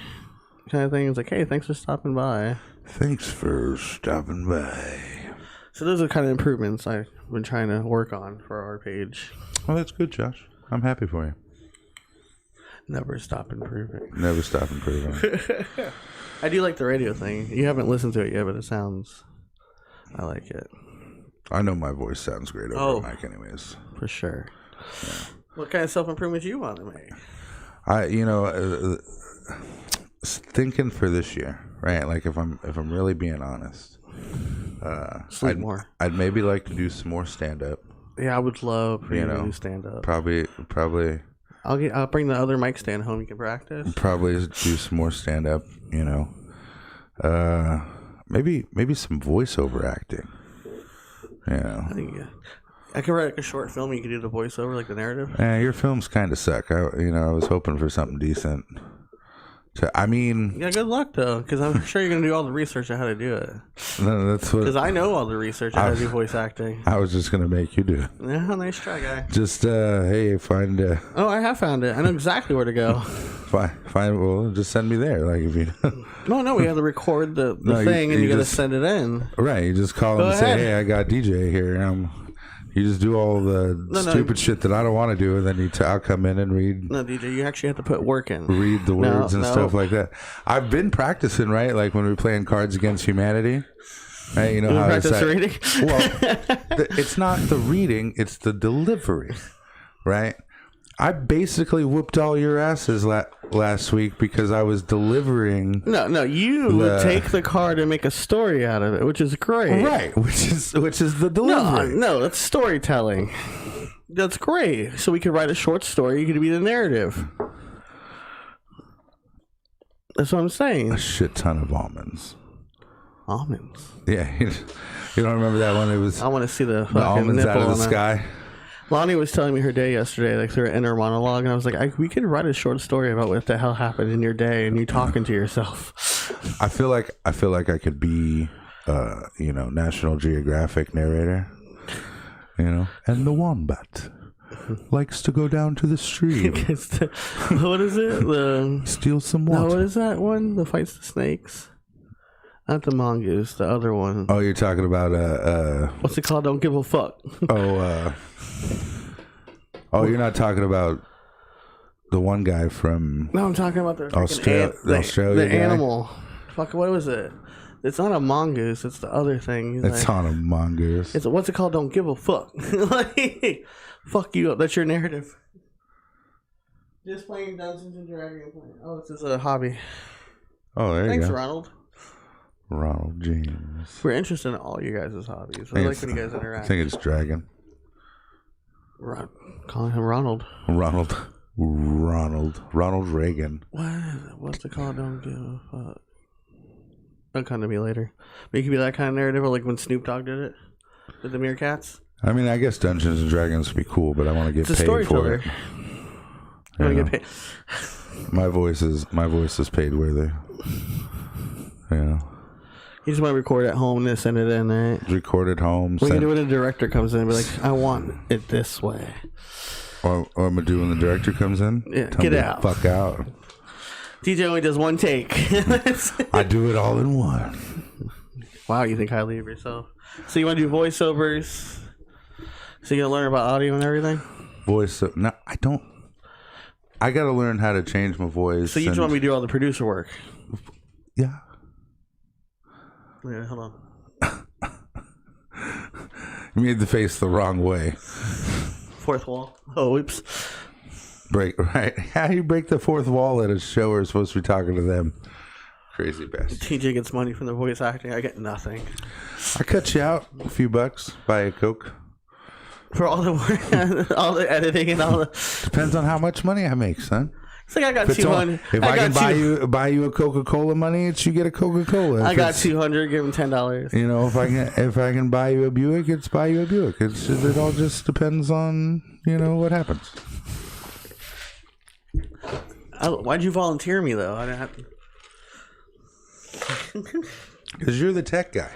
kind of thing. It's like, hey, thanks for stopping by. Thanks for stopping by. So those are kind of improvements I've been trying to work on for our page. Well, that's good, Josh. I'm happy for you. Never stop improving. Never stop improving. I do like the radio thing. You haven't listened to it yet, but I like it. I know my voice sounds great over the mic anyways. For sure. Yeah. What kind of self-improvement do you want to make? Thinking for this year, right? Like if I'm really being honest, Sleep more. I'd maybe like to do some more stand-up. Yeah, I would love for you to do stand-up. Probably. I'll bring the other mic stand home. You can practice. Probably do some more stand-up. Maybe some voiceover acting. I could write like a short film. You could do the voiceover, like the narrative. Your films kind of suck. I was hoping for something decent. Yeah, good luck though, because I'm sure you're gonna do all the research on how to do it. No, that's what. Because I know all the research on how to do voice acting. I was just gonna make you do it. Yeah, nice try, guy. Just hey, find. Oh, I have found it. I know exactly where to go. Find. Well, just send me there. Like if you. No, we have to record the thing, and you gotta send it in. Right, you just call them and say, "Hey, I got DJ here." You just do all the stupid shit that I don't want to do, and then I'll come in and read. No, DJ, you actually have to put work in. Read the words and stuff like that. I've been practicing, right? Like when we're playing Cards Against Humanity. Right? You know how practice reading? Well, it's not the reading; it's the delivery, right? I basically whooped all your asses last week because I was delivering. No, you would take the card and make a story out of it, which is great. Right, which is the delivery. No, that's storytelling. That's great. So we could write a short story. You could be the narrative. That's what I'm saying. A shit ton of almonds. Almonds? Yeah, you don't remember that one? It was. I want to see the almonds out of the sky. Lonnie was telling me her day yesterday, like through an inner monologue, and I was like, we could write a short story about what the hell happened in your day, and you talking to yourself. I feel like I could be, National Geographic narrator, and the wombat likes to go down to the stream. What is it? Steal some water. No, what is that one? The fights the snakes. Not the mongoose, the other one. Oh, you're talking about what's it called? Don't give a fuck. You're not talking about the one guy from. No, I'm talking about the Australia. The animal. Fuck, what was it? It's not a mongoose. It's the other thing. It's not a mongoose. What's it called? Don't give a fuck. Like, fuck you up. That's your narrative. Just playing Dungeons and Dragons. Oh, it's just a hobby. Oh, there you go. Thanks, Ronald. Ronald James. We're interested in all you guys' hobbies. I like when you guys interact. I think it's Dragon. Calling him Ronald. Ronald Reagan. What's it called? Don't give a fuck. That'll come to me later. But it could be that kind of narrative, or like when Snoop Dogg did it with the Meerkats. I mean, I guess Dungeons and Dragons would be cool, but I want to get paid for it. You want to get paid? My voice is paid worthy. Yeah. You just want to record at home and send it in, right? Record at home. What do you do when a director comes in and be like, I want it this way? Or I'm going to do when the director comes in? Yeah, get out. Fuck out. DJ only does one take. I do it all in one. Wow, you think highly of yourself. So you want to do voiceovers? So you going to learn about audio and everything? No, I don't. I got to learn how to change my voice. So you just want me to do all the producer work? Yeah. Yeah, hold on. You made the face the wrong way. Fourth wall. Oh, oops. Right. How do you break the fourth wall at a show where we're supposed to be talking to them? Crazy bastard. TJ gets money from the voice acting. I get nothing. I cut you out a few bucks. Buy a Coke. For all the work, all the editing and all the... Depends on how much money I make, son. It's like I got 200. If I can buy you a Coca-Cola money, you get a Coca-Cola. I got 200. Give him $10. You know, if I can buy you a Buick, it's buy you a Buick. It all just depends on what happens. Why'd you volunteer me though? I didn't have to... Because you're the tech guy.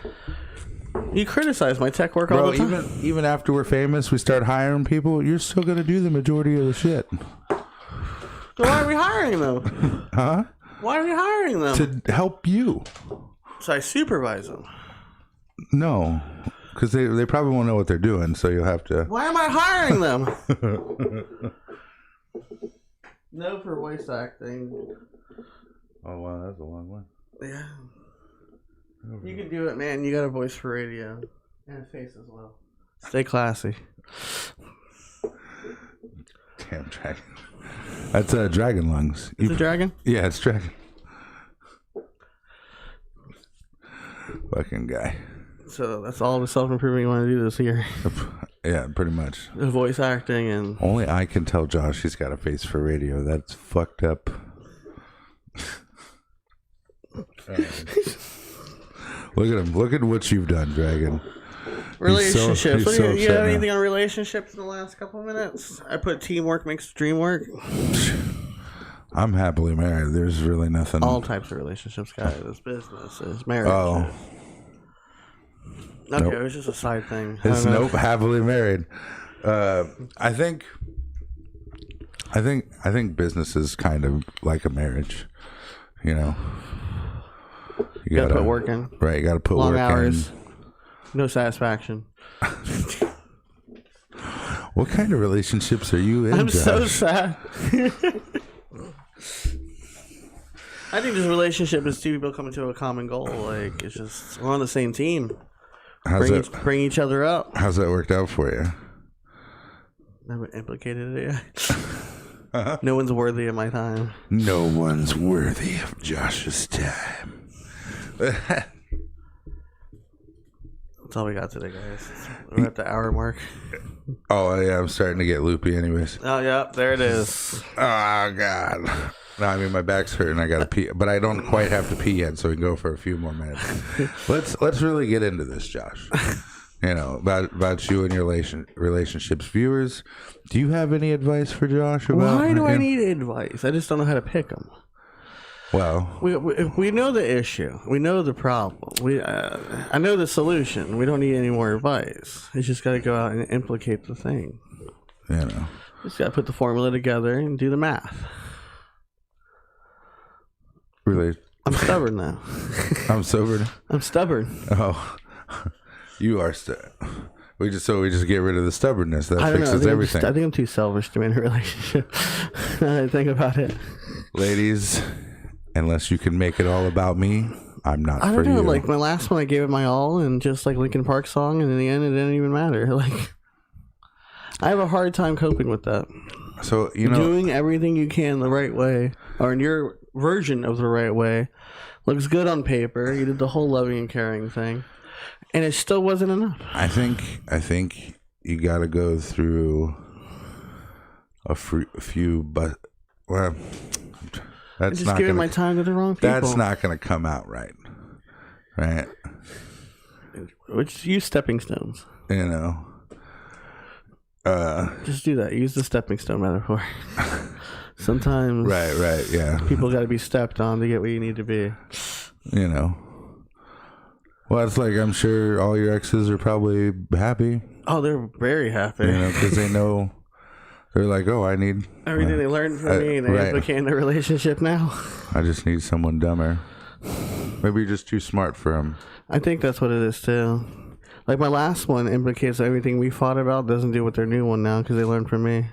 You criticize my tech work all the time. Even after we're famous, we start hiring people. You're still gonna do the majority of the shit. So why are we hiring them? Huh? Why are we hiring them? To help you. So I supervise them. No, because they probably won't know what they're doing, so you'll have to. Why am I hiring them? No, for voice acting. Oh wow, that's a long one. Yeah. You can do it, man. You got a voice for radio. And a face as well. Stay classy. Damn dragon. That's dragon lungs. Is it dragon? Yeah, it's dragon. Fucking guy. So that's all the self-improvement you want to do this year. Yeah, pretty much. The voice acting and... Only I can tell Josh he's got a face for radio. That's fucked up. Look at him. Look at what you've done, Dragon. Relationships. You have anything on relationships in the last couple of minutes? I put teamwork makes the dream work. I'm happily married. There's really nothing. All types of relationships, guys. It's business. It's marriage. Oh. Okay, nope. It was just a side thing. It's happily married. I think business is kind of like a marriage. You know. You gotta put work in. Right, you gotta put long work hours. in. No satisfaction. What kind of relationships are you in, I'm Josh? so sad. I think this relationship is two people coming to a common goal. Like, it's just, we're on the same team. Bring each other up. How's that worked out for you? I haven't implicated it yet. No one's worthy of my time. No one's worthy of Josh's time. That's all we got today, guys. We're at the hour mark. Oh, yeah, I'm starting to get loopy anyways. Oh, yeah, there it is. Oh, God. No, I mean, my back's hurting. I got to pee. But I don't quite have to pee yet, so we can go for a few more minutes. Let's really get into this, Josh. You know, about you and your relationships. Viewers, do you have any advice for Josh about... Why do I need advice? I just don't know how to pick them. Well, we know the issue. We know the problem. I know the solution. We don't need any more advice. You just got to go out and implicate the thing. You know. Just got to put the formula together and do the math. Really? I'm stubborn now. I'm sober. I'm stubborn. Oh, you are We just get rid of the stubbornness. That fixes everything. I think I'm too selfish to be in a relationship. I think about it. Ladies, unless you can make it all about me, I'm not for you. I don't know. Like my last one, I gave it my all, and just like Linkin Park song, and in the end, it didn't even matter. Like I have a hard time coping with that. So doing everything you can the right way, or in your version of the right way, looks good on paper. You did the whole loving and caring thing, and it still wasn't enough. I think you got to go through a few, but well, that's just giving my time to the wrong people. That's not going to come out right. Which use stepping stones. You know. Just do that. Use the stepping stone metaphor. Sometimes, right, yeah. People got to be stepped on to get where you need to be. You know. Well, it's like I'm sure all your exes are probably happy. Oh, they're very happy. You know, because they know. They're like, oh, I need... everything they learned from me, and they became in a relationship now. I just need someone dumber. Maybe you're just too smart for him. I think that's what it is, too. Like, my last one implicates everything we fought about doesn't do with their new one now, because they learned from me.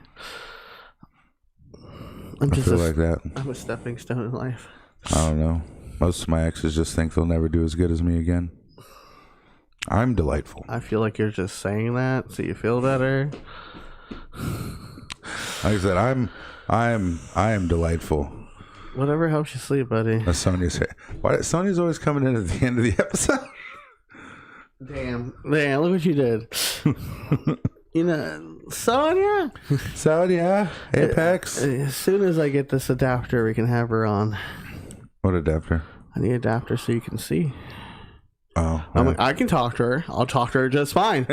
I feel like that. I'm a stepping stone in life. I don't know. Most of my exes just think they'll never do as good as me again. I'm delightful. I feel like you're just saying that so you feel better. Like I said, I am delightful. Whatever helps you sleep, buddy. That's Sonya's hair. Why Sonya's always coming in at the end of the episode? Damn, look what you did. You know, Sonya, Apex. As soon as I get this adapter, we can have her on. What adapter? I need an adapter so you can see. Oh, I'm like, I can talk to her. I'll talk to her just fine.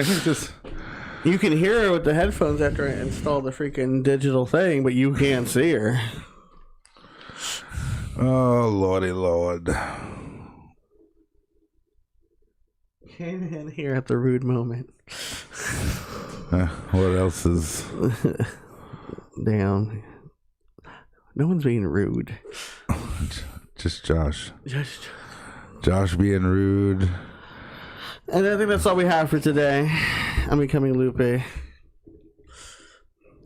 You can hear her with the headphones after I install the freaking digital thing, but you can't see her. Oh, lordy lord. Came in here at the rude moment. What else is... Damn. No one's being rude. Just Josh. Josh being rude. And I think that's all we have for today. I'm becoming loopy.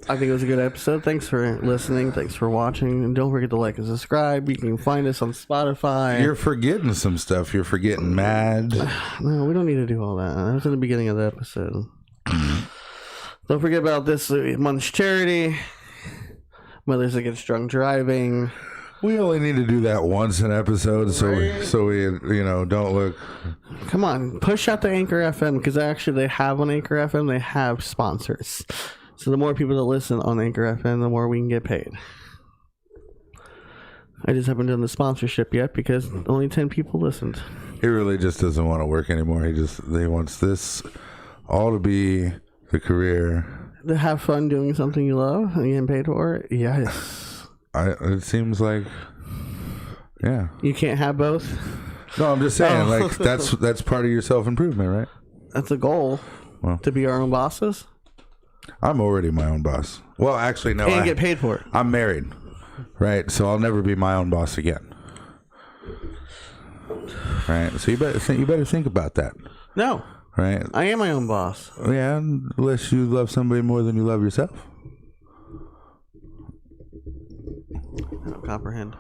I think it was a good episode. Thanks for listening. Thanks for watching. And don't forget to like and subscribe. You can find us on Spotify. You're forgetting some stuff. You're forgetting Mad. No, we don't need to do all that. That was in the beginning of the episode. Don't forget about this month's charity. Mothers Against Drunk Driving. We only need to do that once an episode, so we don't look. Come on, push out the Anchor FM, because actually they have on Anchor FM, they have sponsors. So the more people that listen on Anchor FM, the more we can get paid. I just haven't done the sponsorship yet because only 10 people listened. He really just doesn't want to work anymore. He wants this all to be the career. To have fun doing something you love and getting paid for it? Yes. It seems like, yeah. You can't have both? No, I'm just saying, like, that's part of your self-improvement, right? That's a goal. Well, to be our own bosses? I'm already my own boss. Well, actually, no. And get paid for it. I'm married, right? So I'll never be my own boss again. Right? So you better think about that. No. Right? I am my own boss. Yeah, unless you love somebody more than you love yourself. I don't comprehend.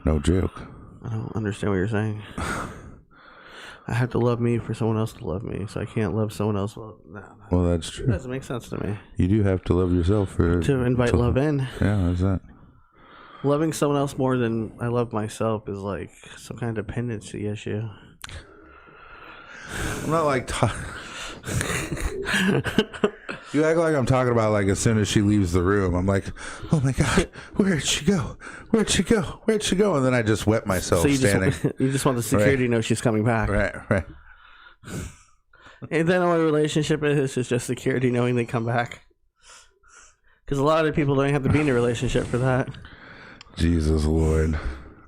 No joke. I don't understand what you're saying. I have to love me for someone else to love me, so I can't love someone else. Well, that's true. That doesn't make sense to me. You do have to love yourself to invite love in. Yeah, that's that. Loving someone else more than I love myself is like some kind of dependency issue. I'm not like... You act like I'm talking about like as soon as she leaves the room. I'm like, oh my God, where'd she go? Where'd she go? Where'd she go? And then I just wet myself standing. You just want the security to know she's coming back. Right. And then all a relationship is just security knowing they come back. Because a lot of people don't have to be in a relationship for that. Jesus Lord.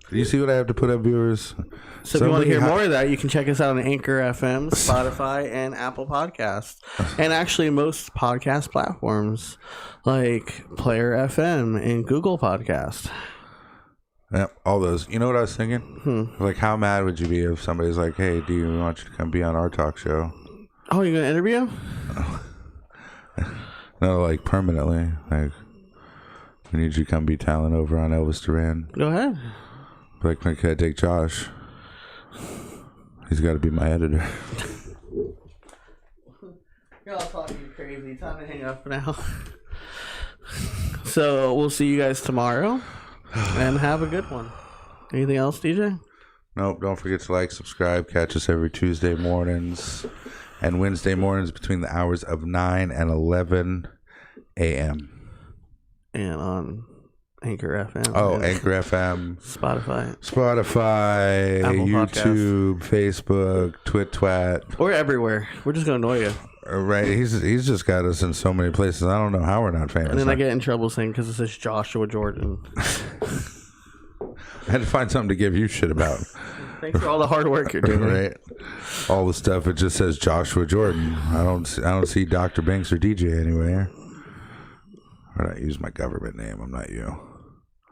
Do you see what I have to put up, viewers? So if you want to hear more of that, you can check us out on Anchor FM, Spotify, and Apple Podcasts. And actually most podcast platforms like Player FM and Google Podcast. Yeah, all those. You know what I was thinking? Like, how mad would you be if somebody's like, hey, do you want you to come be on our talk show? Oh, you're going to interview? No, like permanently. Like, we need you to come be talent over on Elvis Duran. Go ahead. Like, can I take Josh? He's got to be my editor. You're all talking crazy. Time to hang up now. So we'll see you guys tomorrow, and have a good one. Anything else, DJ? Nope. Don't forget to like, subscribe. Catch us every Tuesday mornings and Wednesday mornings between the hours of 9 and 11 a.m. and on Anchor FM. Oh, Anchor FM. Spotify, Apple YouTube, Facebook, Twit. We're everywhere. We're just going to annoy you. Right. He's just got us in so many places. I don't know how we're not famous. And then I get in trouble saying because it says Joshua Jordan. I had to find something to give you shit about. Thanks for all the hard work you're doing. Right. All the stuff, it just says Joshua Jordan. I don't see Dr. Banks or DJ anywhere. Or I use my government name. I'm not you.